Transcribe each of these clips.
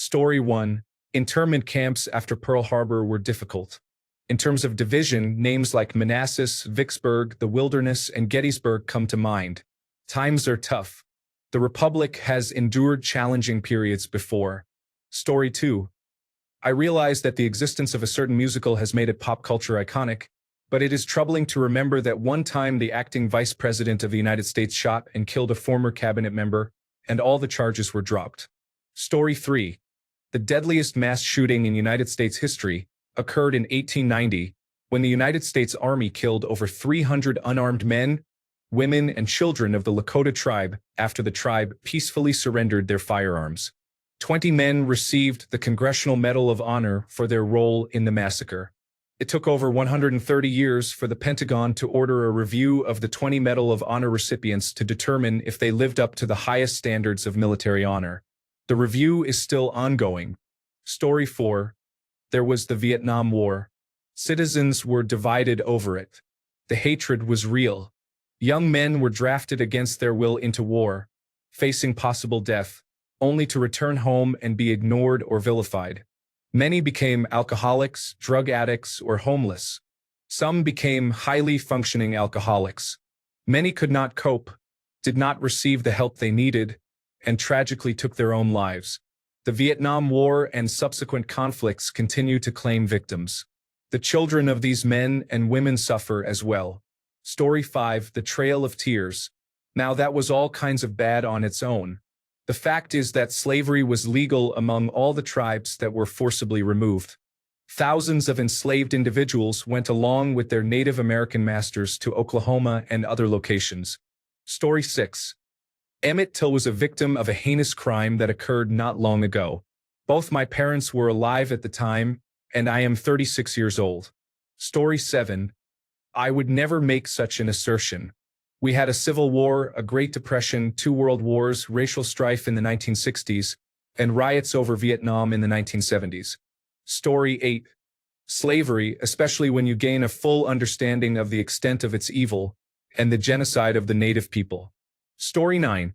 Story 1. Internment camps after Pearl Harbor were difficult. In terms of division, names like Manassas, Vicksburg, the Wilderness, and Gettysburg come to mind. Times are tough. The Republic has endured challenging periods before. Story 2. I realize that the existence of a certain musical has made it pop culture iconic, but it is troubling to remember that one time the acting vice president of the United States shot and killed a former cabinet member, and all the charges were dropped. Story 3. The deadliest mass shooting in United States history occurred in 1890, when the United States Army killed over 300 unarmed men, women, and children of the Lakota tribe after the tribe peacefully surrendered their firearms. 20 men received the Congressional Medal of Honor for their role in the massacre. It took over 130 years for the Pentagon to order a review of the 20 Medal of Honor recipients to determine if they lived up to the highest standards of military honor. The review is still ongoing. Story 4. There was the Vietnam War. Citizens were divided over it. The hatred was real. Young men were drafted against their will into war, facing possible death, only to return home and be ignored or vilified. Many became alcoholics, drug addicts, or homeless. Some became highly functioning alcoholics. Many could not cope, did not receive the help they needed, and tragically took their own lives. The Vietnam War and subsequent conflicts continue to claim victims. The children of these men and women suffer as well. Story 5. The Trail of Tears. Now that was all kinds of bad on its own. The fact is that slavery was legal among all the tribes that were forcibly removed. Thousands of enslaved individuals went along with their Native American masters to Oklahoma and other locations. Story 6. Emmett Till was a victim of a heinous crime that occurred not long ago. Both my parents were alive at the time, and I am 36 years old. Story 7. I would never make such an assertion. We had a civil war, a Great Depression, 2 world wars, racial strife in the 1960s, and riots over Vietnam in the 1970s. Story 8. Slavery, especially when you gain a full understanding of the extent of its evil, and the genocide of the native people. Story 9.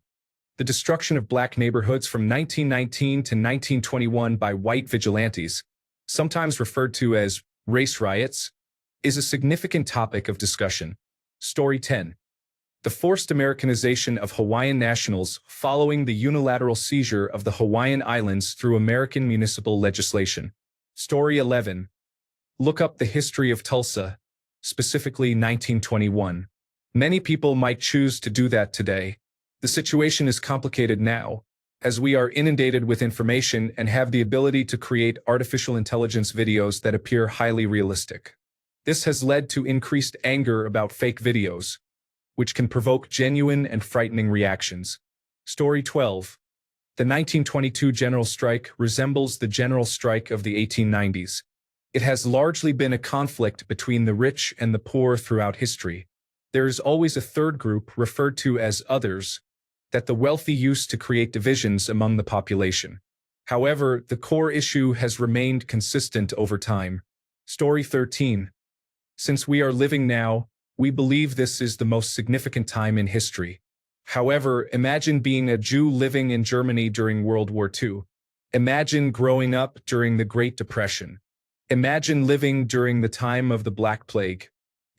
The destruction of black neighborhoods from 1919 to 1921 by white vigilantes, sometimes referred to as race riots, is a significant topic of discussion. Story 10. The forced Americanization of Hawaiian nationals following the unilateral seizure of the Hawaiian Islands through American municipal legislation. Story 11. Look up the history of Tulsa, specifically 1921. Many people might choose to do that today. The situation is complicated now, as we are inundated with information and have the ability to create artificial intelligence videos that appear highly realistic. This has led to increased anger about fake videos, which can provoke genuine and frightening reactions. Story 12. The 1922 general strike resembles the general strike of the 1890s. It has largely been a conflict between the rich and the poor throughout history. There is always a third group, referred to as others, that the wealthy use to create divisions among the population. However, the core issue has remained consistent over time. Story 13. Since we are living now, we believe this is the most significant time in history. However, imagine being a Jew living in Germany during World War II. Imagine growing up during the Great Depression. Imagine living during the time of the Black Plague.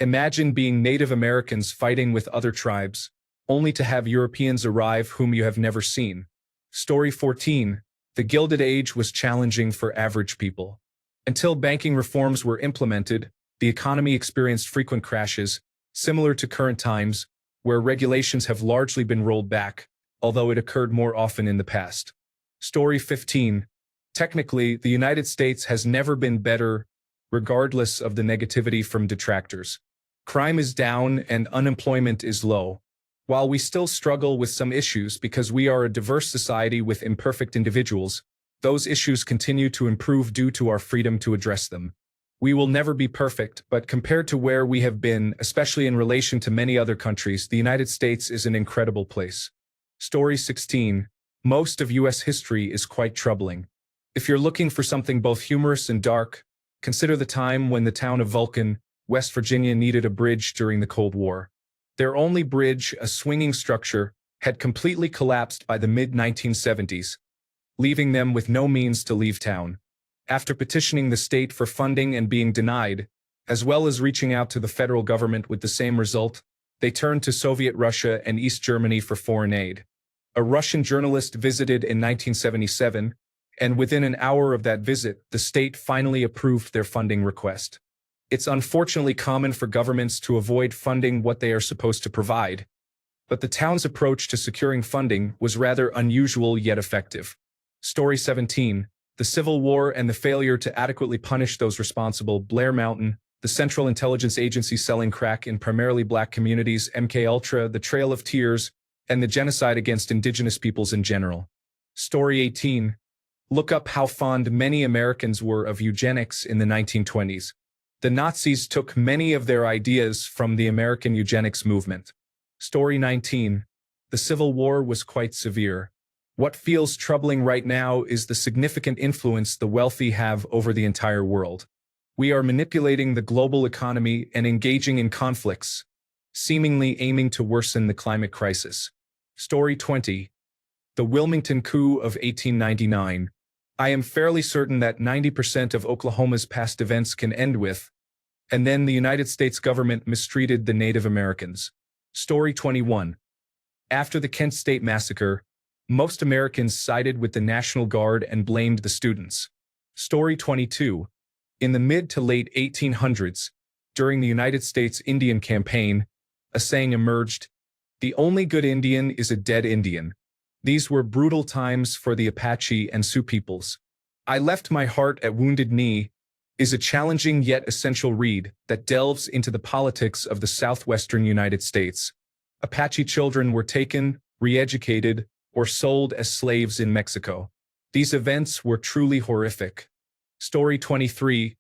Imagine being Native Americans fighting with other tribes, only to have Europeans arrive whom you have never seen. Story 14. The Gilded Age was challenging for average people. Until banking reforms were implemented, the economy experienced frequent crashes, similar to current times, where regulations have largely been rolled back, although it occurred more often in the past. Story 15. Technically, the United States has never been better, regardless of the negativity from detractors. Crime is down and unemployment is low. While we still struggle with some issues because we are a diverse society with imperfect individuals, those issues continue to improve due to our freedom to address them. We will never be perfect, but compared to where we have been, especially in relation to many other countries, the United States is an incredible place. Story 16. Most of U.S. history is quite troubling. If you're looking for something both humorous and dark, consider the time when the town of Vulcan, West Virginia needed a bridge during the Cold War. Their only bridge, a swinging structure, had completely collapsed by the mid-1970s, leaving them with no means to leave town. After petitioning the state for funding and being denied, as well as reaching out to the federal government with the same result, they turned to Soviet Russia and East Germany for foreign aid. A Russian journalist visited in 1977, and within an hour of that visit, the state finally approved their funding request. It's unfortunately common for governments to avoid funding what they are supposed to provide, but the town's approach to securing funding was rather unusual yet effective. Story 17. The Civil War and the failure to adequately punish those responsible. Blair Mountain, the Central Intelligence Agency selling crack in primarily black communities. MKUltra, the Trail of Tears, and the genocide against indigenous peoples in general. Story 18. Look up how fond many Americans were of eugenics in the 1920s. The Nazis took many of their ideas from the American eugenics movement. Story 19. The Civil War was quite severe. What feels troubling right now is the significant influence the wealthy have over the entire world. We are manipulating the global economy and engaging in conflicts, seemingly aiming to worsen the climate crisis. Story 20. The Wilmington coup of 1899. I am fairly certain that 90% of Oklahoma's past events can end with, and then the United States government mistreated the Native Americans. Story 21. After the Kent State Massacre, most Americans sided with the National Guard and blamed the students. Story 22. In the mid to late 1800s, during the United States Indian Campaign, a saying emerged, "The only good Indian is a dead Indian." These were brutal times for the Apache and Sioux peoples. I Left My Heart at Wounded Knee is a challenging yet essential read that delves into the politics of the southwestern United States. Apache children were taken, re-educated, or sold as slaves in Mexico. These events were truly horrific. Story 23.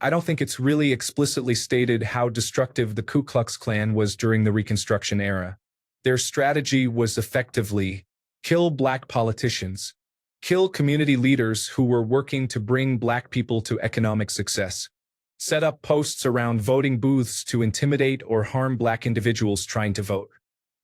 I don't think it's really explicitly stated how destructive the Ku Klux Klan was during the Reconstruction era. Their strategy was effectively kill black politicians, kill community leaders who were working to bring black people to economic success, set up posts around voting booths to intimidate or harm black individuals trying to vote.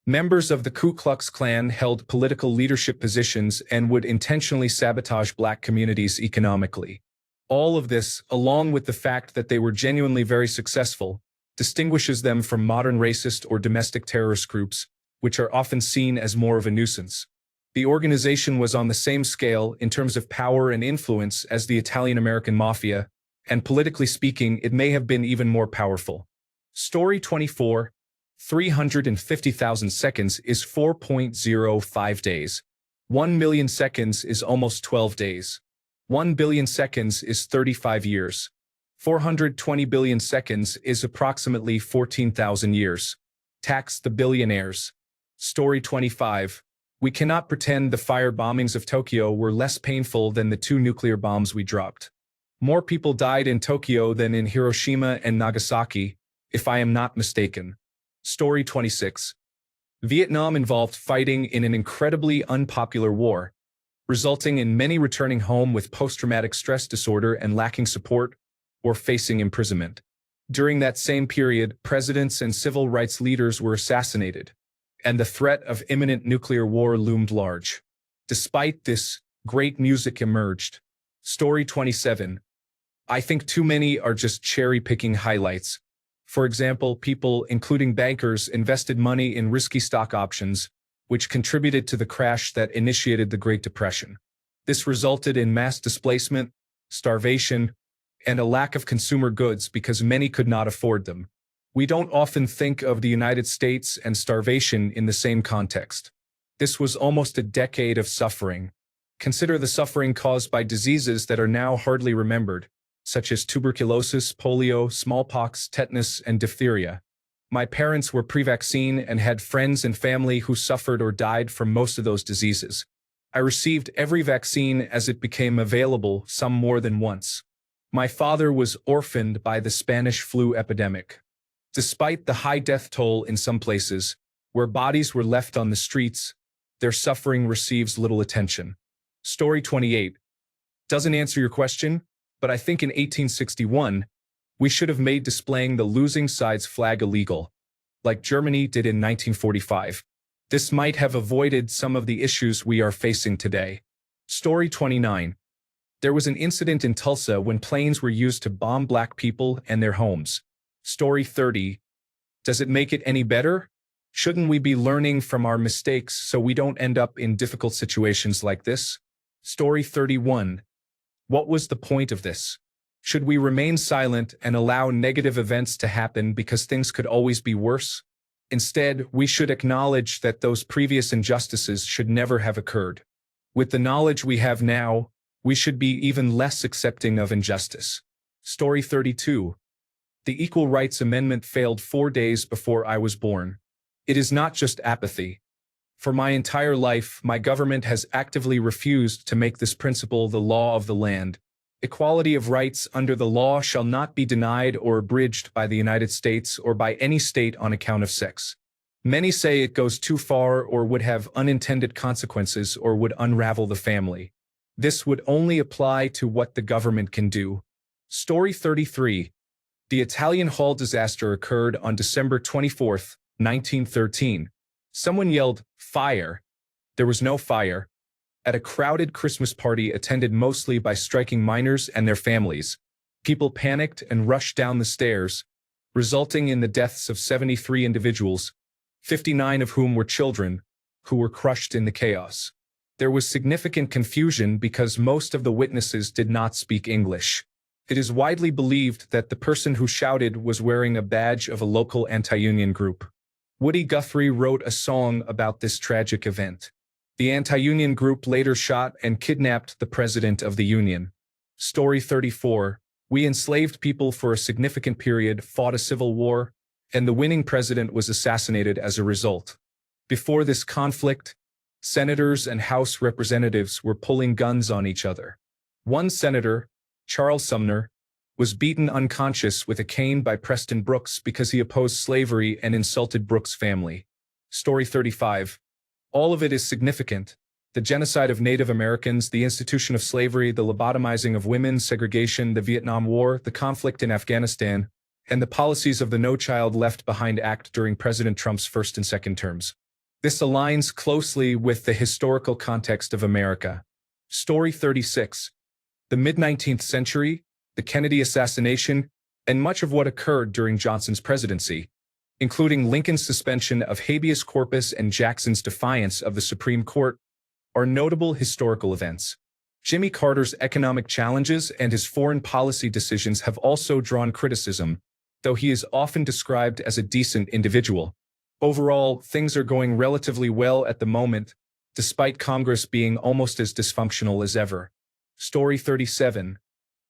Members of the Ku Klux Klan held political leadership positions and would intentionally sabotage black communities economically. All of this, along with the fact that they were genuinely very successful, distinguishes them from modern racist or domestic terrorist groups, which are often seen as more of a nuisance. The organization was on the same scale in terms of power and influence as the Italian-American Mafia, and politically speaking, it may have been even more powerful. Story 24. 350,000 seconds is 4.05 days. 1 million seconds is almost 12 days. 1 billion seconds is 35 years. 420 billion seconds is approximately 14,000 years. Tax the billionaires. Story 25. We cannot pretend the fire bombings of Tokyo were less painful than the 2 nuclear bombs we dropped. More people died in Tokyo than in Hiroshima and Nagasaki, if I am not mistaken. Story 26. Vietnam involved fighting in an incredibly unpopular war, resulting in many returning home with post-traumatic stress disorder and lacking support or facing imprisonment. During that same period, presidents and civil rights leaders were assassinated, and the threat of imminent nuclear war loomed large. Despite this, great music emerged. Story 27. I think too many are just cherry-picking highlights. For example, people, including bankers, invested money in risky stock options, which contributed to the crash that initiated the Great Depression. This resulted in mass displacement, starvation, and a lack of consumer goods because many could not afford them. We don't often think of the United States and starvation in the same context. This was almost a decade of suffering. Consider the suffering caused by diseases that are now hardly remembered, such as tuberculosis, polio, smallpox, tetanus, and diphtheria. My parents were pre-vaccine and had friends and family who suffered or died from most of those diseases. I received every vaccine as it became available, some more than once. My father was orphaned by the Spanish flu epidemic. Despite the high death toll in some places, where bodies were left on the streets, their suffering receives little attention. Story 28. Doesn't answer your question, but I think in 1861, we should have made displaying the losing side's flag illegal, like Germany did in 1945. This might have avoided some of the issues we are facing today. Story 29. There was an incident in Tulsa when planes were used to bomb black people and their homes. Story 30. Does it make it any better? Shouldn't we be learning from our mistakes so we don't end up in difficult situations like this? Story 31. What was the point of this? Should we remain silent and allow negative events to happen because things could always be worse? Instead, we should acknowledge that those previous injustices should never have occurred. With the knowledge we have now, we should be even less accepting of injustice. Story 32. The Equal Rights Amendment failed 4 days before I was born. It is not just apathy. For my entire life, my government has actively refused to make this principle the law of the land. Equality of rights under the law shall not be denied or abridged by the United States or by any state on account of sex. Many say it goes too far or would have unintended consequences or would unravel the family. This would only apply to what the government can do. Story 33. The Italian hall disaster occurred on December 24, 1913. Someone yelled, "Fire!" There was no fire. At a crowded Christmas party attended mostly by striking miners and their families, people panicked and rushed down the stairs, resulting in the deaths of 73 individuals, 59 of whom were children, who were crushed in the chaos. There was significant confusion because most of the witnesses did not speak English. It is widely believed that the person who shouted was wearing a badge of a local anti-union group. Woody Guthrie wrote a song about this tragic event. The anti-union group later shot and kidnapped the president of the union. Story 34. We enslaved people for a significant period, fought a civil war, and the winning president was assassinated as a result. Before this conflict, senators and House representatives were pulling guns on each other. One senator, Charles Sumner, was beaten unconscious with a cane by Preston Brooks because he opposed slavery and insulted Brooks' family. Story 35. All of it is significant. The genocide of Native Americans, the institution of slavery, the lobotomizing of women, segregation, the Vietnam War, the conflict in Afghanistan, and the policies of the No Child Left Behind Act during President Trump's first and second terms. This aligns closely with the historical context of America. Story 36. The mid-19th century, the Kennedy assassination, and much of what occurred during Johnson's presidency, including Lincoln's suspension of habeas corpus and Jackson's defiance of the Supreme Court, are notable historical events. Jimmy Carter's economic challenges and his foreign policy decisions have also drawn criticism, though he is often described as a decent individual. Overall, things are going relatively well at the moment, despite Congress being almost as dysfunctional as ever. Story 37.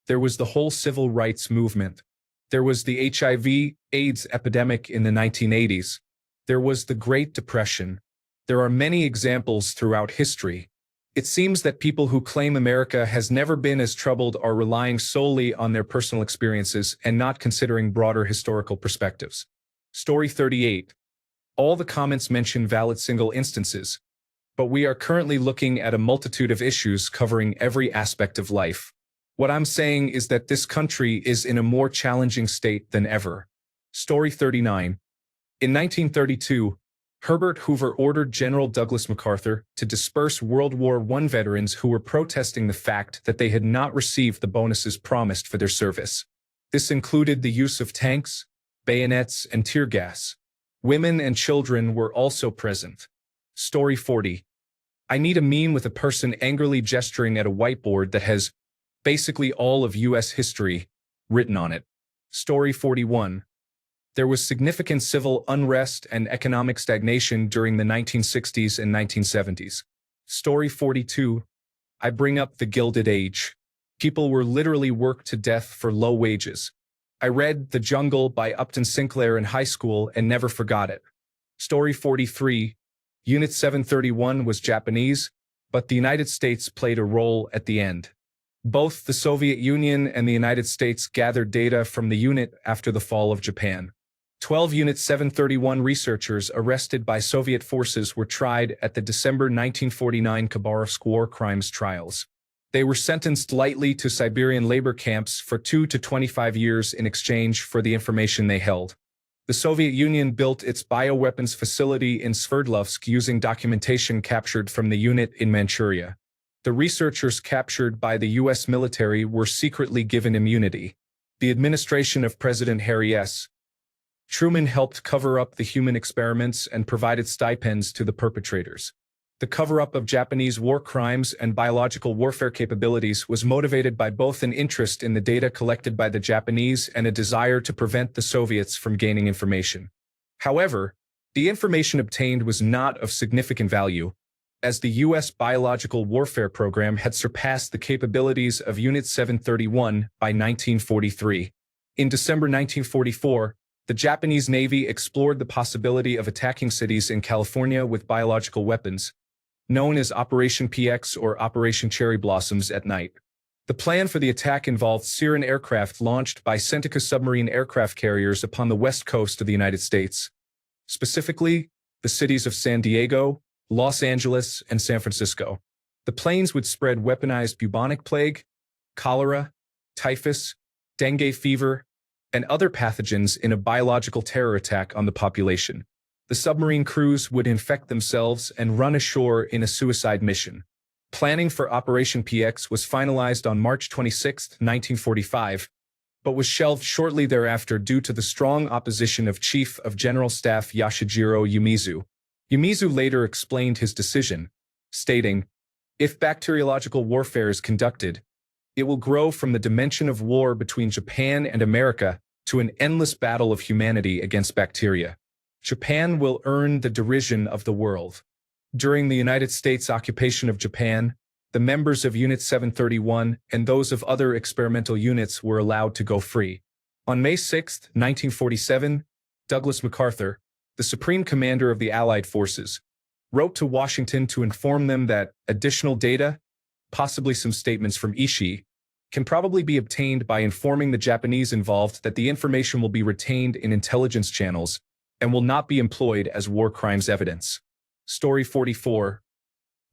There was the whole civil rights movement. There was the HIV/AIDS epidemic in the 1980s. There was the Great Depression. There are many examples throughout history. It seems that people who claim America has never been as troubled are relying solely on their personal experiences and not considering broader historical perspectives. Story 38. All the comments mention valid single instances, but we are currently looking at a multitude of issues covering every aspect of life. What I'm saying is that this country is in a more challenging state than ever. Story 39. In 1932, Herbert Hoover ordered General Douglas MacArthur to disperse World War I veterans who were protesting the fact that they had not received the bonuses promised for their service. This included the use of tanks, bayonets, and tear gas. Women and children were also present. Story 40. I need a meme with a person angrily gesturing at a whiteboard that has basically all of U.S. history written on it. Story 41. There was significant civil unrest and economic stagnation during the 1960s and 1970s. Story 42. I bring up the Gilded Age. People were literally worked to death for low wages. I read The Jungle by Upton Sinclair in high school and never forgot it. Story 43. Unit 731 was Japanese, but the United States played a role at the end. Both the Soviet Union and the United States gathered data from the unit after the fall of Japan. 12 Unit 731 researchers arrested by Soviet forces were tried at the December 1949 Khabarovsk war crimes trials. They were sentenced lightly to Siberian labor camps for 2 to 25 years in exchange for the information they held. The Soviet Union built its bioweapons facility in Sverdlovsk using documentation captured from the unit in Manchuria. The researchers captured by the U.S. military were secretly given immunity. The administration of President Harry S. Truman helped cover up the human experiments and provided stipends to the perpetrators. The cover-up of Japanese war crimes and biological warfare capabilities was motivated by both an interest in the data collected by the Japanese and a desire to prevent the Soviets from gaining information. However, the information obtained was not of significant value, as the U.S. biological warfare program had surpassed the capabilities of Unit 731 by 1943. In December 1944, the Japanese Navy explored the possibility of attacking cities in California with biological weapons, known as Operation PX or Operation Cherry Blossoms at night. The plan for the attack involved Siren aircraft launched by Centeca submarine aircraft carriers upon the west coast of the United States. Specifically, the cities of San Diego, Los Angeles, and San Francisco. The planes would spread weaponized bubonic plague, cholera, typhus, dengue fever, and other pathogens in a biological terror attack on the population. The submarine crews would infect themselves and run ashore in a suicide mission. Planning for Operation PX was finalized on March 26, 1945, but was shelved shortly thereafter due to the strong opposition of Chief of General Staff Yoshijiro Umezu. Umezu later explained his decision, stating, "If bacteriological warfare is conducted, it will grow from the dimension of war between Japan and America to an endless battle of humanity against bacteria. Japan will earn the derision of the world." During the United States occupation of Japan, the members of Unit 731 and those of other experimental units were allowed to go free. On May 6, 1947, Douglas MacArthur, the Supreme Commander of the Allied forces, wrote to Washington to inform them that additional data, possibly some statements from Ishii, can probably be obtained by informing the Japanese involved that the information will be retained in intelligence channels and will not be employed as war crimes evidence. Story 44.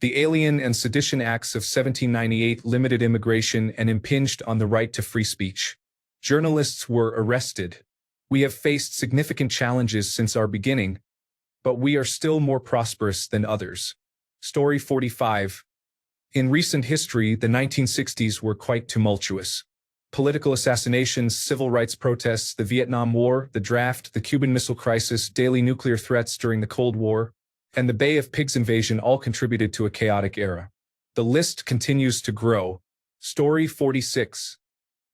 The Alien and Sedition Acts of 1798 limited immigration and impinged on the right to free speech. Journalists were arrested. We have faced significant challenges since our beginning, but we are still more prosperous than others. Story 45. In recent history, the 1960s were quite tumultuous. Political assassinations, civil rights protests, the Vietnam War, the draft, the Cuban Missile Crisis, daily nuclear threats during the Cold War, and the Bay of Pigs invasion all contributed to a chaotic era. The list continues to grow. Story 46.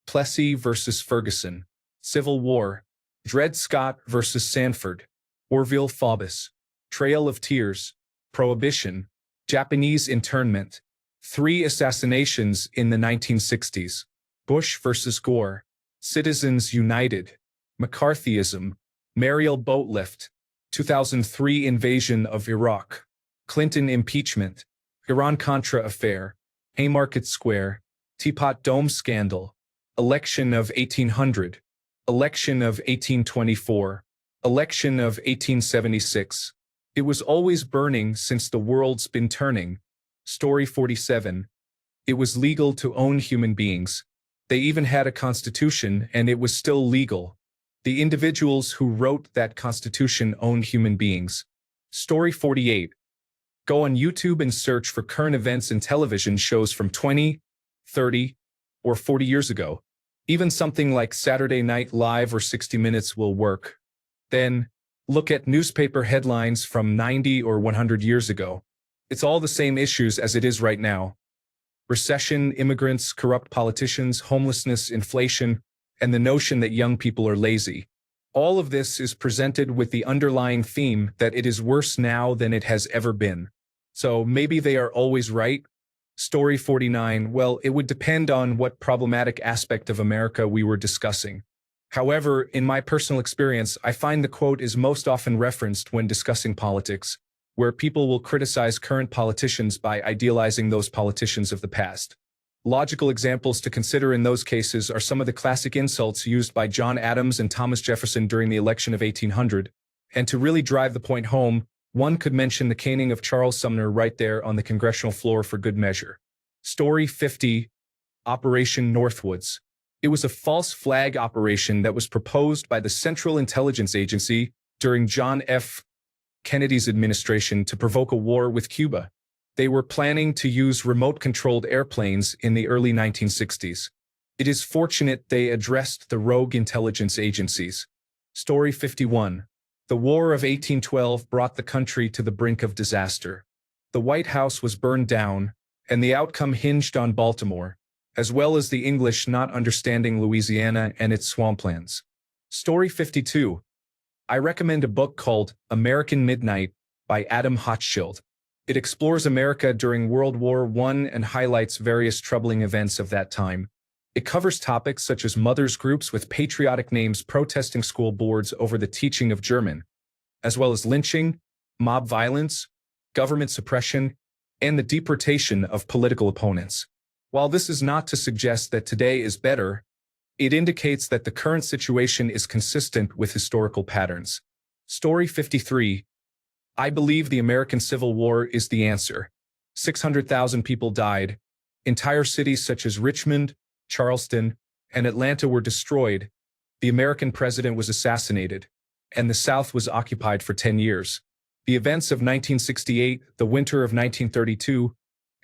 Plessy versus Ferguson. Civil War. Dred Scott versus Sanford. Orville Faubus. Trail of Tears. Prohibition. Japanese internment. 3 assassinations in the 1960s. Bush versus Gore. Citizens United. McCarthyism. Mariel Boatlift. 2003 invasion of Iraq. Clinton impeachment. Iran-Contra affair. Haymarket Square. Teapot Dome scandal. Election of 1800. Election of 1824. Election of 1876. It was always burning since the world's been turning. Story 47. It was legal to own human beings. They even had a constitution, and it was still legal. The individuals who wrote that constitution owned human beings. Story 48. Go on YouTube and search for current events and television shows from 20, 30, or 40 years ago. Even something like Saturday Night Live or 60 Minutes will work. Then, look at newspaper headlines from 90 or 100 years ago. It's all the same issues as it is right now. Recession, immigrants, corrupt politicians, homelessness, inflation, and the notion that young people are lazy. All of this is presented with the underlying theme that it is worse now than it has ever been. So maybe they are always right? Story 49. Well, it would depend on what problematic aspect of America we were discussing. However, in my personal experience, I find the quote is most often referenced when discussing politics, where people will criticize current politicians by idealizing those politicians of the past. Logical examples to consider in those cases are some of the classic insults used by John Adams and Thomas Jefferson during the election of 1800. And to really drive the point home, one could mention the caning of Charles Sumner right there on the congressional floor for good measure. Story 50. Operation Northwoods. It was a false flag operation that was proposed by the Central Intelligence Agency during John F. Kennedy's administration to provoke a war with Cuba. They were planning to use remote-controlled airplanes in the early 1960s. It is fortunate they addressed the rogue intelligence agencies. Story 51. The War of 1812 brought the country to the brink of disaster. The White House was burned down, and the outcome hinged on Baltimore, as well as the English not understanding Louisiana and its swamplands. Story 52. I recommend a book called American Midnight by Adam Hochschild. It explores America during World War I and highlights various troubling events of that time. It covers topics such as mothers' groups with patriotic names protesting school boards over the teaching of German, as well as lynching, mob violence, government suppression, and the deportation of political opponents. While this is not to suggest that today is better, it indicates that the current situation is consistent with historical patterns. Story 53. I believe the American Civil War is the answer. 600,000 people died. Entire cities such as Richmond, Charleston, and Atlanta were destroyed. The American president was assassinated, and the South was occupied for 10 years. The events of 1968, the winter of 1932,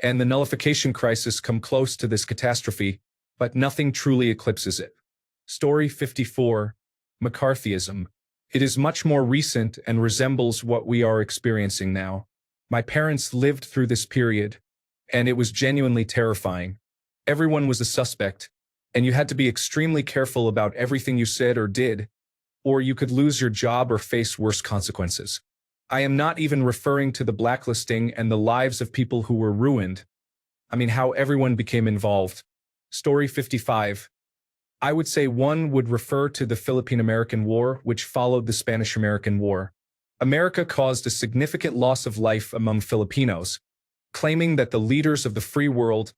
and the nullification crisis come close to this catastrophe, but nothing truly eclipses it. Story 54. McCarthyism. It is much more recent and resembles what we are experiencing now. My parents lived through this period, and it was genuinely terrifying. Everyone was a suspect, and you had to be extremely careful about everything you said or did, or you could lose your job or face worse consequences. I am not even referring to the blacklisting and the lives of people who were ruined. I mean, how everyone became involved. Story 55. I would say one would refer to the Philippine-American War, which followed the Spanish-American War. America caused a significant loss of life among Filipinos, claiming that the leaders of the free world,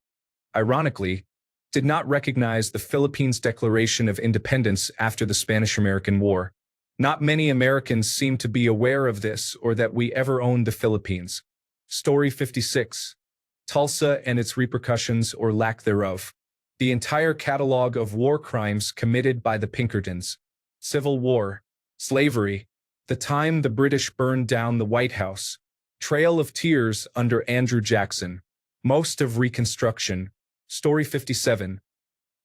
ironically, did not recognize the Philippines' declaration of independence after the Spanish-American War. Not many Americans seem to be aware of this or that we ever owned the Philippines. Story 56. Tulsa and its repercussions or lack thereof. The entire catalog of war crimes committed by the Pinkertons. Civil War. Slavery. The time the British burned down the White House. Trail of Tears under Andrew Jackson. Most of Reconstruction. Story 57.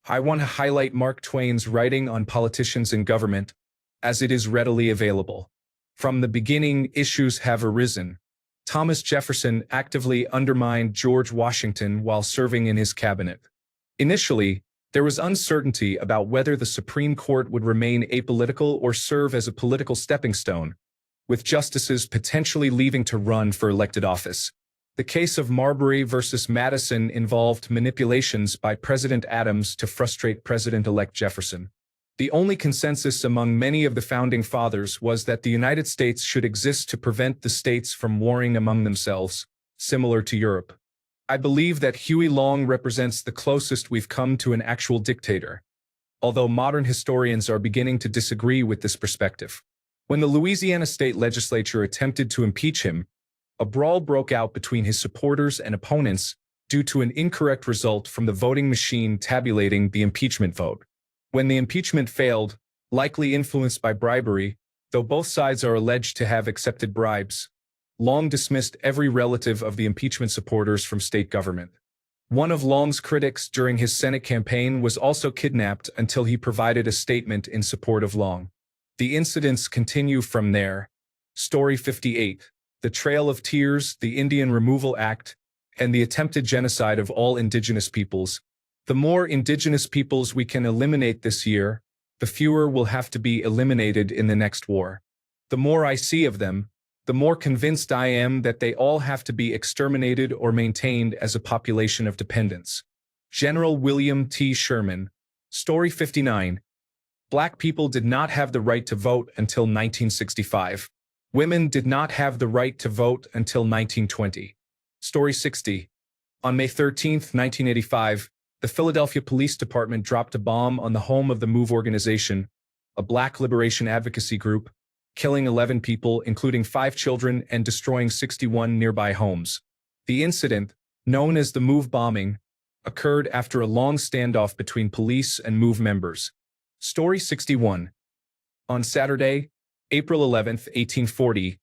I want to highlight Mark Twain's writing on politicians and government, as it is readily available. From the beginning, issues have arisen. Thomas Jefferson actively undermined George Washington while serving in his cabinet. Initially, there was uncertainty about whether the Supreme Court would remain apolitical or serve as a political stepping stone, with justices potentially leaving to run for elected office. The case of Marbury versus Madison involved manipulations by President Adams to frustrate President-elect Jefferson. The only consensus among many of the Founding Fathers was that the United States should exist to prevent the states from warring among themselves, similar to Europe. I believe that Huey Long represents the closest we've come to an actual dictator, although modern historians are beginning to disagree with this perspective. When the Louisiana state legislature attempted to impeach him, a brawl broke out between his supporters and opponents due to an incorrect result from the voting machine tabulating the impeachment vote. When the impeachment failed, likely influenced by bribery, though both sides are alleged to have accepted bribes, Long dismissed every relative of the impeachment supporters from state government. One of Long's critics during his Senate campaign was also kidnapped until he provided a statement in support of Long. The incidents continue from there. Story 58. The Trail of Tears, the Indian Removal Act, and the attempted genocide of all indigenous peoples. The more indigenous peoples we can eliminate this year, the fewer will have to be eliminated in the next war. The more I see of them, the more convinced I am that they all have to be exterminated or maintained as a population of dependents. General William T. Sherman. Story 59. Black people did not have the right to vote until 1965. Women did not have the right to vote until 1920. Story 60. On May 13, 1985, the Philadelphia Police Department dropped a bomb on the home of the MOVE organization, a Black liberation advocacy group, killing 11 people, including 5 children, and destroying 61 nearby homes. The incident, known as the MOVE bombing, occurred after a long standoff between police and MOVE members. Story 61. On Saturday, April 11, 1840,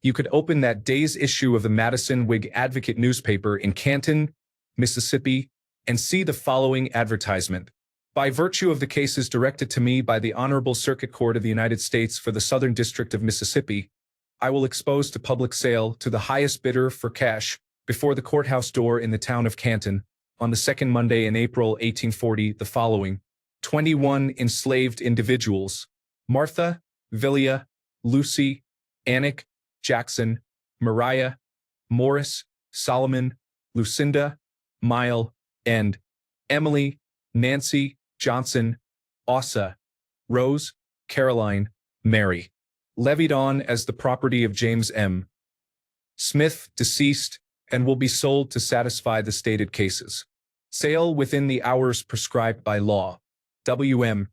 You could open that day's issue of the Madison Whig Advocate newspaper in Canton, Mississippi, and see the following advertisement. By virtue of the cases directed to me by the Honorable Circuit Court of the United States for the Southern District of Mississippi, I will expose to public sale to the highest bidder for cash before the courthouse door in the town of Canton on the second Monday in April 1840 the following 21 enslaved individuals: Martha, Villia, Lucy, Anik, Jackson, Mariah, Morris, Solomon, Lucinda, Mile, and Emily, Nancy, Johnson, Ossa, Rose, Caroline, Mary. Levied on as the property of James M. Smith, deceased, and will be sold to satisfy the stated cases. Sale within the hours prescribed by law. W.M.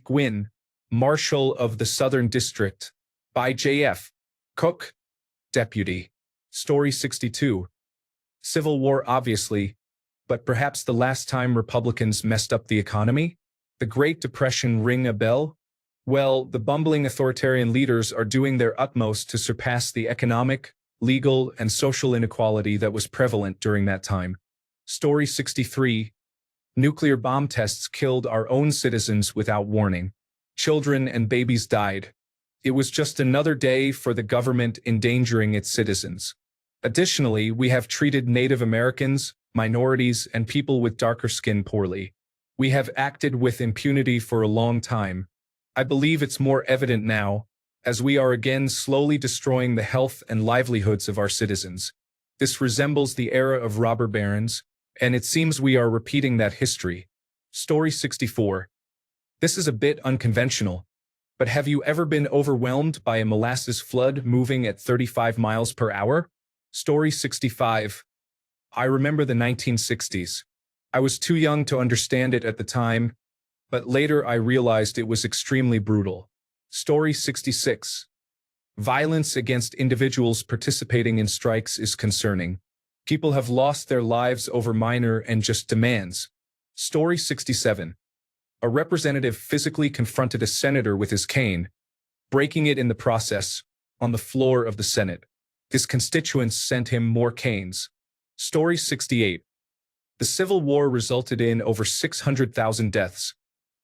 Gwynn, Marshal of the Southern District. By J.F. Cook, Deputy. Story 62. Civil War, obviously, but perhaps the last time Republicans messed up the economy? The Great Depression ring a bell? Well, the bumbling authoritarian leaders are doing their utmost to surpass the economic, legal, and social inequality that was prevalent during that time. Story 63. Nuclear bomb tests killed our own citizens without warning. Children and babies died. It was just another day for the government endangering its citizens. Additionally, we have treated Native Americans, minorities, and people with darker skin poorly. We have acted with impunity for a long time. I believe it's more evident now, as we are again slowly destroying the health and livelihoods of our citizens. This resembles the era of robber barons, and it seems we are repeating that history. Story 64. This is a bit unconventional, but have you ever been overwhelmed by a molasses flood moving at 35 miles per hour? Story 65. I remember the 1960s. I was too young to understand it at the time, but later I realized it was extremely brutal. Story 66. Violence against individuals participating in strikes is concerning. People have lost their lives over minor and just demands. Story 67. A representative physically confronted a senator with his cane, breaking it in the process, on the floor of the Senate. His constituents sent him more canes. Story 68. The Civil War resulted in over 600,000 deaths,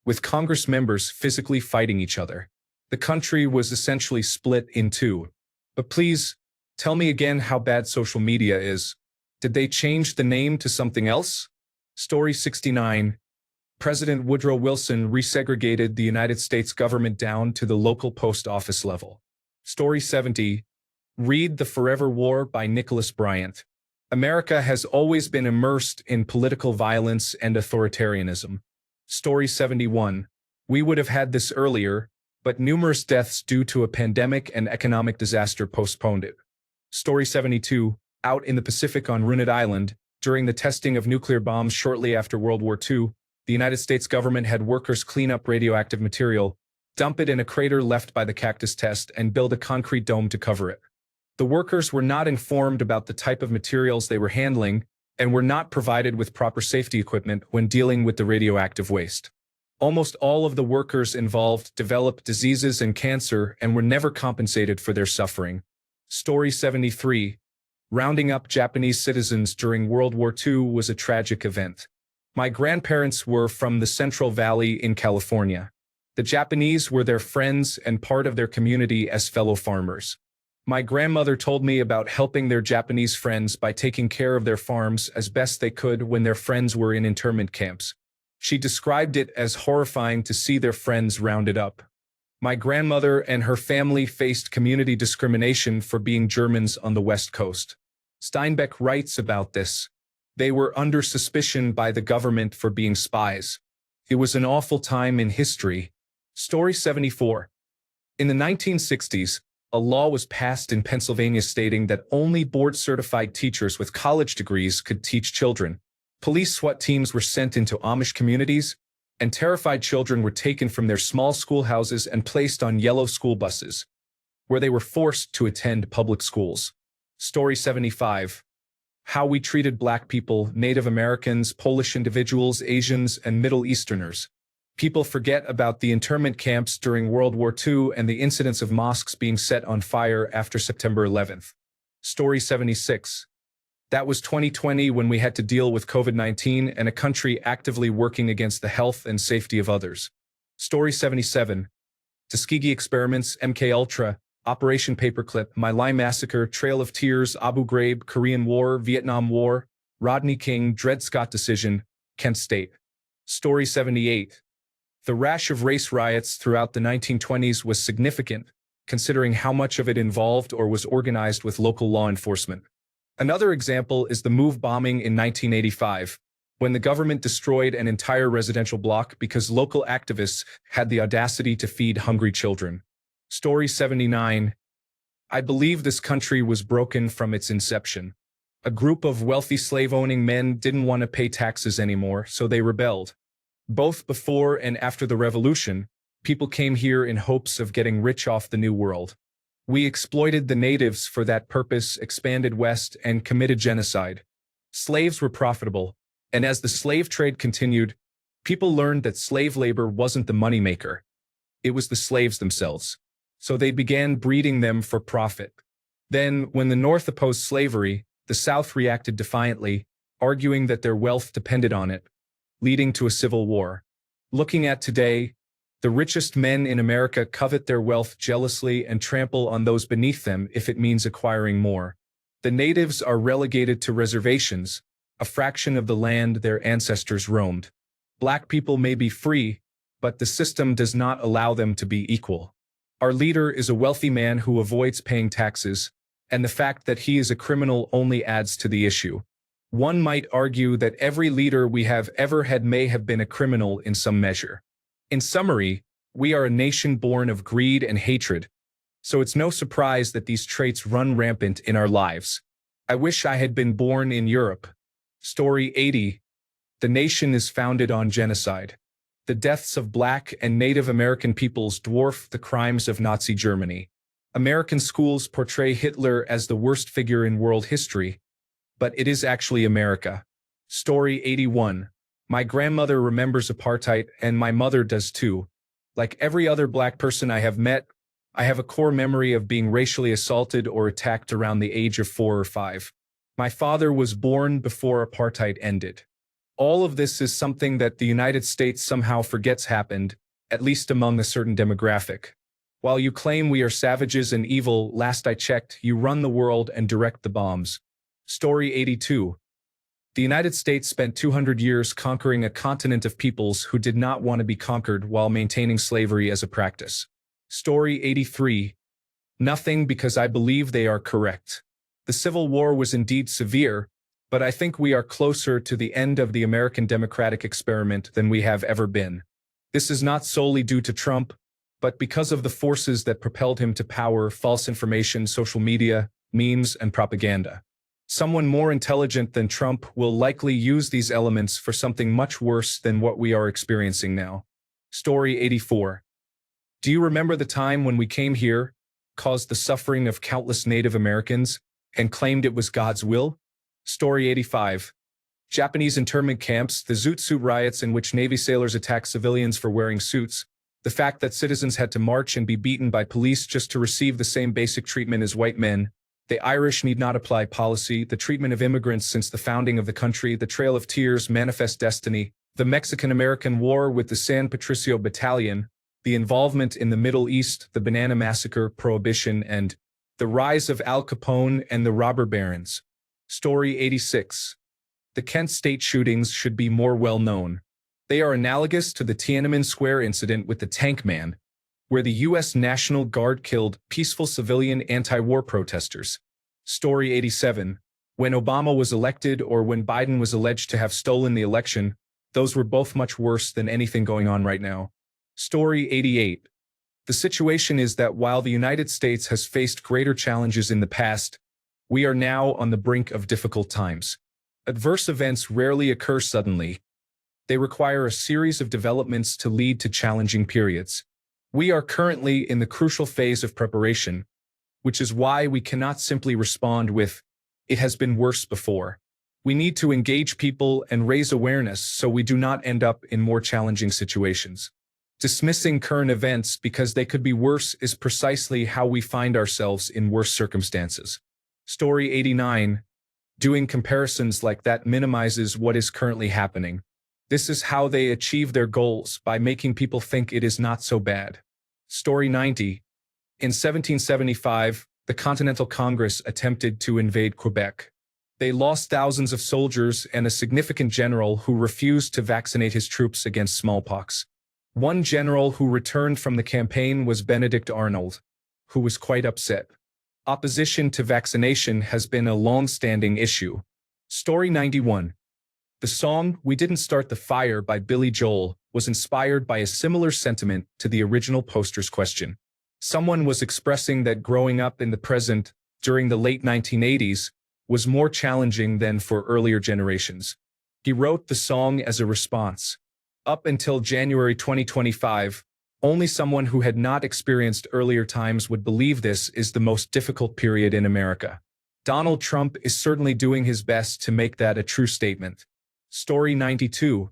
with Congress members physically fighting each other. The country was essentially split in two. But please, tell me again how bad social media is. Did they change the name to something else? Story 69. President Woodrow Wilson resegregated the United States government down to the local post office level. Story 70. Read The Forever War by Nicholas Bryant. America has always been immersed in political violence and authoritarianism. Story 71. We would have had this earlier, but numerous deaths due to a pandemic and economic disaster postponed it. Story 72. Out in the Pacific on Runit Island, during the testing of nuclear bombs shortly after World War II, the United States government had workers clean up radioactive material, dump it in a crater left by the cactus test, and build a concrete dome to cover it. The workers were not informed about the type of materials they were handling and were not provided with proper safety equipment when dealing with the radioactive waste. Almost all of the workers involved developed diseases and cancer and were never compensated for their suffering. Story 73. Rounding up Japanese citizens during World War II was a tragic event. My grandparents were from the Central Valley in California. The Japanese were their friends and part of their community as fellow farmers. My grandmother told me about helping their Japanese friends by taking care of their farms as best they could when their friends were in internment camps. She described it as horrifying to see their friends rounded up. My grandmother and her family faced community discrimination for being Germans on the West Coast. Steinbeck writes about this. They were under suspicion by the government for being spies. It was an awful time in history. Story 74. In the 1960s, a law was passed in Pennsylvania stating that only board-certified teachers with college degrees could teach children. Police SWAT teams were sent into Amish communities, and terrified children were taken from their small schoolhouses and placed on yellow school buses, where they were forced to attend public schools. Story 75. How we treated Black people, Native Americans, Polish individuals, Asians, and Middle Easterners. People forget about the internment camps during World War II and the incidents of mosques being set on fire after September 11th. Story 76. That was 2020 when we had to deal with COVID-19 and a country actively working against the health and safety of others. Story 77. Tuskegee experiments, MKUltra, Operation Paperclip, My Lai Massacre, Trail of Tears, Abu Ghraib, Korean War, Vietnam War, Rodney King, Dred Scott decision, Kent State. Story 78. The rash of race riots throughout the 1920s was significant, considering how much of it involved or was organized with local law enforcement. Another example is the Move bombing in 1985, when the government destroyed an entire residential block because local activists had the audacity to feed hungry children. Story 79. I believe this country was broken from its inception. A group of wealthy slave-owning men didn't want to pay taxes anymore, so they rebelled. Both before and after the revolution, people came here in hopes of getting rich off the New World. We exploited the natives for that purpose, expanded west, and committed genocide. Slaves were profitable, and as the slave trade continued, people learned that slave labor wasn't the moneymaker. It was the slaves themselves. So they began breeding them for profit. Then, when the North opposed slavery, the South reacted defiantly, arguing that their wealth depended on it, leading to a civil war. Looking at today, the richest men in America covet their wealth jealously and trample on those beneath them if it means acquiring more. The natives are relegated to reservations, a fraction of the land their ancestors roamed. Black people may be free, but the system does not allow them to be equal. Our leader is a wealthy man who avoids paying taxes, and the fact that he is a criminal only adds to the issue. One might argue that every leader we have ever had may have been a criminal in some measure. In summary, we are a nation born of greed and hatred, so it's no surprise that these traits run rampant in our lives. I wish I had been born in Europe. Story 80. The nation is founded on genocide. The deaths of Black and Native American peoples dwarf the crimes of Nazi Germany. American schools portray Hitler as the worst figure in world history, but it is actually America. Story 81. My grandmother remembers apartheid, and my mother does too. Like every other Black person I have met, I have a core memory of being racially assaulted or attacked around the age of 4 or 5. My father was born before apartheid ended. All of this is something that the United States somehow forgets happened, at least among a certain demographic. While you claim we are savages and evil, last I checked, you run the world and direct the bombs. Story 82. The United States spent 200 years conquering a continent of peoples who did not want to be conquered while maintaining slavery as a practice. Story 83. Nothing, because I believe they are correct. The Civil War was indeed severe, but I think we are closer to the end of the American democratic experiment than we have ever been. This is not solely due to Trump, but because of the forces that propelled him to power: false information, social media, memes, and propaganda. Someone more intelligent than Trump will likely use these elements for something much worse than what we are experiencing now. Story 84. Do you remember the time when we came here, caused the suffering of countless Native Americans, and claimed it was God's will? Story 85. Japanese internment camps, the Zoot Suit riots in which Navy sailors attacked civilians for wearing suits, the fact that citizens had to march and be beaten by police just to receive the same basic treatment as white men, the Irish need not apply policy, the treatment of immigrants since the founding of the country, the Trail of Tears, Manifest Destiny, the Mexican-American War with the San Patricio Battalion, the involvement in the Middle East, the Banana Massacre, Prohibition, and the rise of Al Capone and the robber barons. Story 86. The Kent State shootings should be more well known. They are analogous to the Tiananmen Square incident with the Tank Man, where the U.S. National Guard killed peaceful civilian anti-war protesters. Story 87. When Obama was elected or when Biden was alleged to have stolen the election, those were both much worse than anything going on right now. Story 88. The situation is that while the United States has faced greater challenges in the past, we are now on the brink of difficult times. Adverse events rarely occur suddenly. They require a series of developments to lead to challenging periods. We are currently in the crucial phase of preparation, which is why we cannot simply respond with, "It has been worse before." We need to engage people and raise awareness so we do not end up in more challenging situations. Dismissing current events because they could be worse is precisely how we find ourselves in worse circumstances. Story 89. Doing comparisons like that minimizes what is currently happening. This is how they achieve their goals, by making people think it is not so bad. Story 90. In 1775, the Continental Congress attempted to invade Quebec. They lost thousands of soldiers and a significant general who refused to vaccinate his troops against smallpox. One general who returned from the campaign was Benedict Arnold, who was quite upset. Opposition to vaccination has been a long-standing issue. Story 91. The song "We Didn't Start the Fire" by Billy Joel was inspired by a similar sentiment to the original poster's question. Someone was expressing that growing up in the present, during the late 1980s, was more challenging than for earlier generations. He wrote the song as a response. Up until January 2025, only someone who had not experienced earlier times would believe this is the most difficult period in America. Donald Trump is certainly doing his best to make that a true statement. Story 92.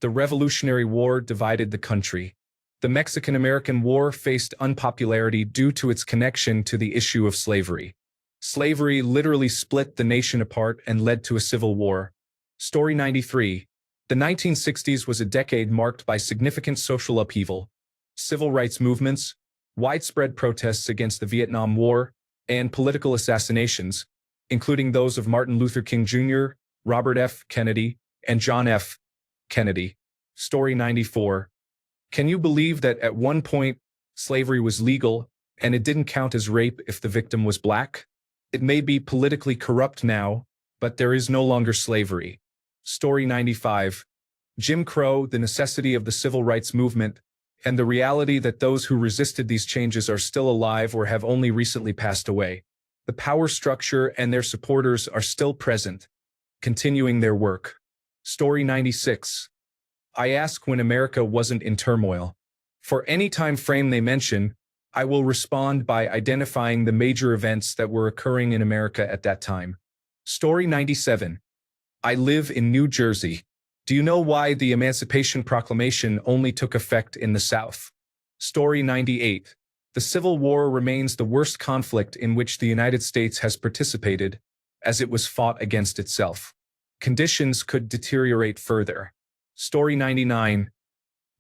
The Revolutionary War divided the country. The Mexican-American War faced unpopularity due to its connection to the issue of slavery. Slavery literally split the nation apart and led to a civil war. Story 93. The 1960s was a decade marked by significant social upheaval, civil rights movements, widespread protests against the Vietnam War, and political assassinations, including those of Martin Luther King Jr., Robert F. Kennedy, and John F. Kennedy. Story 94. Can you believe that at one point, slavery was legal, and it didn't count as rape if the victim was black? It may be politically corrupt now, but there is no longer slavery. Story 95. Jim Crow, the necessity of the civil rights movement, and the reality that those who resisted these changes are still alive or have only recently passed away. The power structure and their supporters are still present, continuing their work. Story 96. I ask when America wasn't in turmoil. For any time frame they mention, I will respond by identifying the major events that were occurring in America at that time. Story 97. I live in New Jersey. Do you know why the Emancipation Proclamation only took effect in the South? Story 98. The Civil War remains the worst conflict in which the United States has participated, as it was fought against itself. Conditions could deteriorate further. Story 99.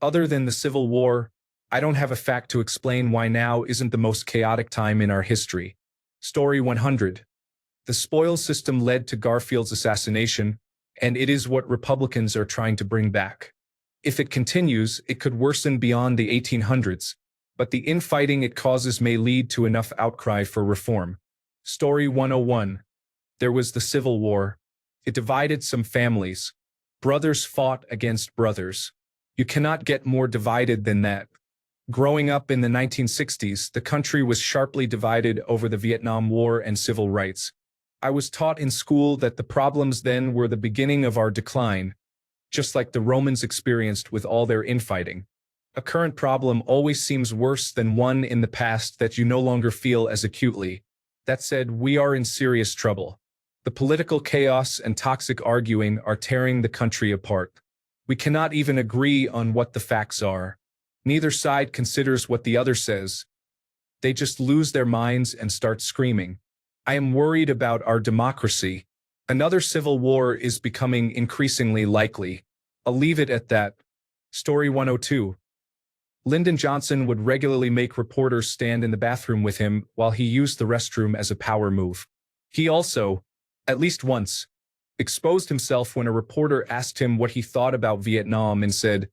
Other than the Civil War, I don't have a fact to explain why now isn't the most chaotic time in our history. Story 100. The spoils system led to Garfield's assassination, and it is what Republicans are trying to bring back. If it continues, it could worsen beyond the 1800s, but the infighting it causes may lead to enough outcry for reform. Story 101. There was the Civil War. It divided some families. Brothers fought against brothers. You cannot get more divided than that. Growing up in the 1960s, the country was sharply divided over the Vietnam War and civil rights. I was taught in school that the problems then were the beginning of our decline, just like the Romans experienced with all their infighting. A current problem always seems worse than one in the past that you no longer feel as acutely. That said, we are in serious trouble. The political chaos and toxic arguing are tearing the country apart. We cannot even agree on what the facts are. Neither side considers what the other says. They just lose their minds and start screaming. I am worried about our democracy. Another civil war is becoming increasingly likely. I'll leave it at that. Story 102. Lyndon Johnson would regularly make reporters stand in the bathroom with him while he used the restroom as a power move. He also, at least once, exposed himself when a reporter asked him what he thought about Vietnam and said,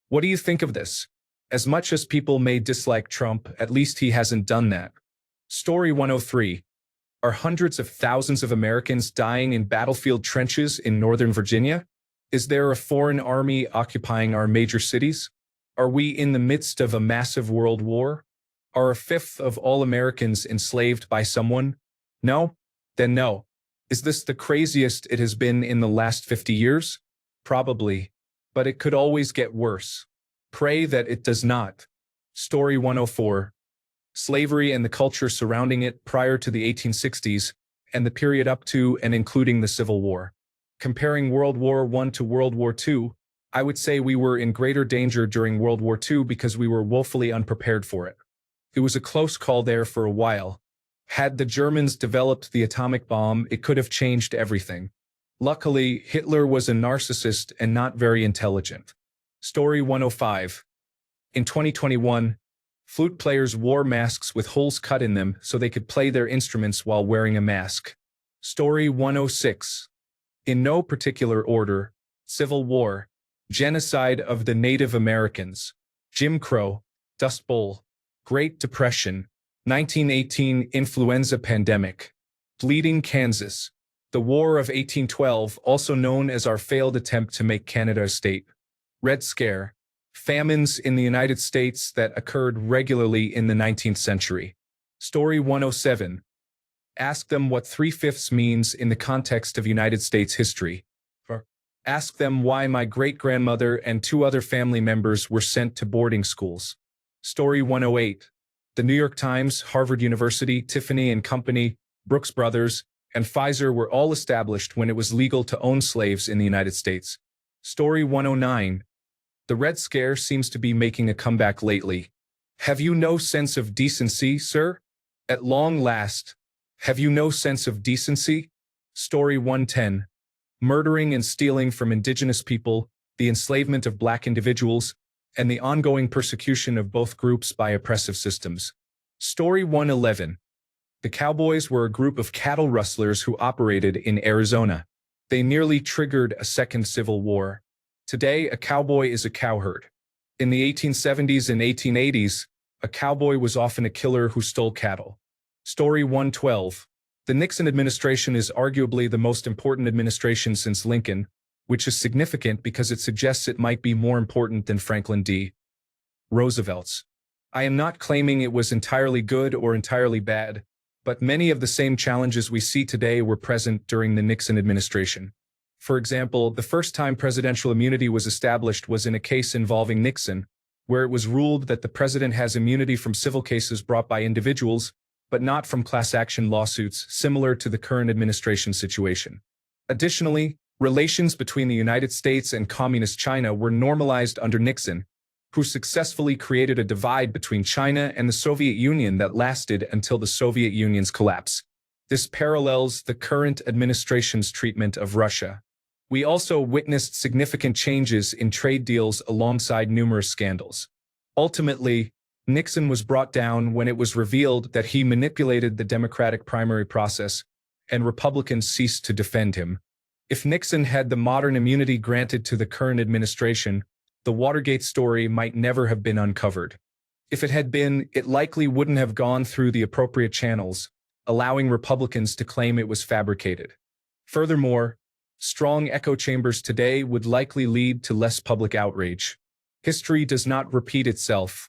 "What do you think of this? As much as people may dislike Trump, at least he hasn't done that." Story 103. Are hundreds of thousands of Americans dying in battlefield trenches in Northern Virginia? Is there a foreign army occupying our major cities? Are we in the midst of a massive world war? Are a fifth of all Americans enslaved by someone? No? Then no. Is this the craziest it has been in the last 50 years? Probably. But it could always get worse. Pray that it does not. Story 104. Slavery and the culture surrounding it prior to the 1860s, and the period up to and including the Civil War. Comparing World War I to World War II, I would say we were in greater danger during World War II because we were woefully unprepared for it. It was a close call there for a while. Had the Germans developed the atomic bomb, it could have changed everything. Luckily, Hitler was a narcissist and not very intelligent. Story 105. In 2021, flute players wore masks with holes cut in them so they could play their instruments while wearing a mask. Story 106. In no particular order: Civil War, genocide of the Native Americans, Jim Crow, Dust Bowl, Great Depression, 1918 influenza pandemic, Bleeding Kansas, the War of 1812, also known as our failed attempt to make Canada a state, Red Scare, famines in the United States that occurred regularly in the 19th century. Story 107. Ask them what 3/5 means in the context of United States history. Or ask them why my great-grandmother and 2 other family members were sent to boarding schools. Story 108. The New York Times, Harvard University, Tiffany and Company, Brooks Brothers, and Pfizer were all established when it was legal to own slaves in the United States. Story 109. The Red Scare seems to be making a comeback lately. Have you no sense of decency, sir? At long last. Have you no sense of decency? Story 110. Murdering and stealing from indigenous people, the enslavement of black individuals, and the ongoing persecution of both groups by oppressive systems. Story 111. The Cowboys were a group of cattle rustlers who operated in Arizona. They nearly triggered a second civil war. Today, a cowboy is a cowherd. In the 1870s and 1880s, a cowboy was often a killer who stole cattle. Story 112. The Nixon administration is arguably the most important administration since Lincoln, which is significant because it suggests it might be more important than Franklin D. Roosevelt's. I am not claiming it was entirely good or entirely bad, but many of the same challenges we see today were present during the Nixon administration. For example, the first time presidential immunity was established was in a case involving Nixon, where it was ruled that the president has immunity from civil cases brought by individuals, but not from class action lawsuits, similar to the current administration situation. Additionally, relations between the United States and Communist China were normalized under Nixon, who successfully created a divide between China and the Soviet Union that lasted until the Soviet Union's collapse. This parallels the current administration's treatment of Russia. We also witnessed significant changes in trade deals alongside numerous scandals. Ultimately, Nixon was brought down when it was revealed that he manipulated the Democratic primary process, and Republicans ceased to defend him. If Nixon had the modern immunity granted to the current administration, the Watergate story might never have been uncovered. If it had been, it likely wouldn't have gone through the appropriate channels, allowing Republicans to claim it was fabricated. Furthermore, strong echo chambers today would likely lead to less public outrage. History does not repeat itself.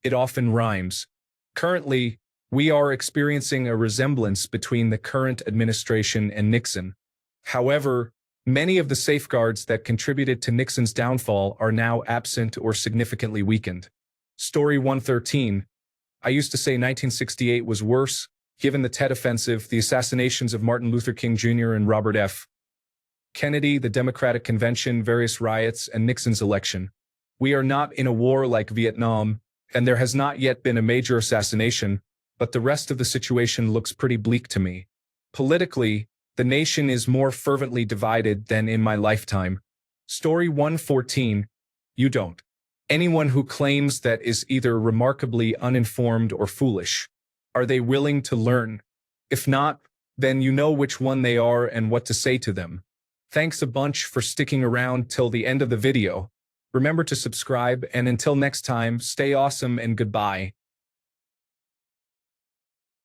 It often rhymes. Currently, we are experiencing a resemblance between the current administration and Nixon. However, many of the safeguards that contributed to Nixon's downfall are now absent or significantly weakened. Story 113. I used to say 1968 was worse, given the Tet Offensive, the assassinations of Martin Luther King Jr. and Robert F. Kennedy, the Democratic Convention, various riots, and Nixon's election. We are not in a war like Vietnam, and there has not yet been a major assassination, but the rest of the situation looks pretty bleak to me. Politically, the nation is more fervently divided than in my lifetime. Story 114. You don't. Anyone who claims that is either remarkably uninformed or foolish. Are they willing to learn? If not, then you know which one they are and what to say to them. Thanks a bunch for sticking around till the end of the video. Remember to subscribe, and until next time, stay awesome and goodbye.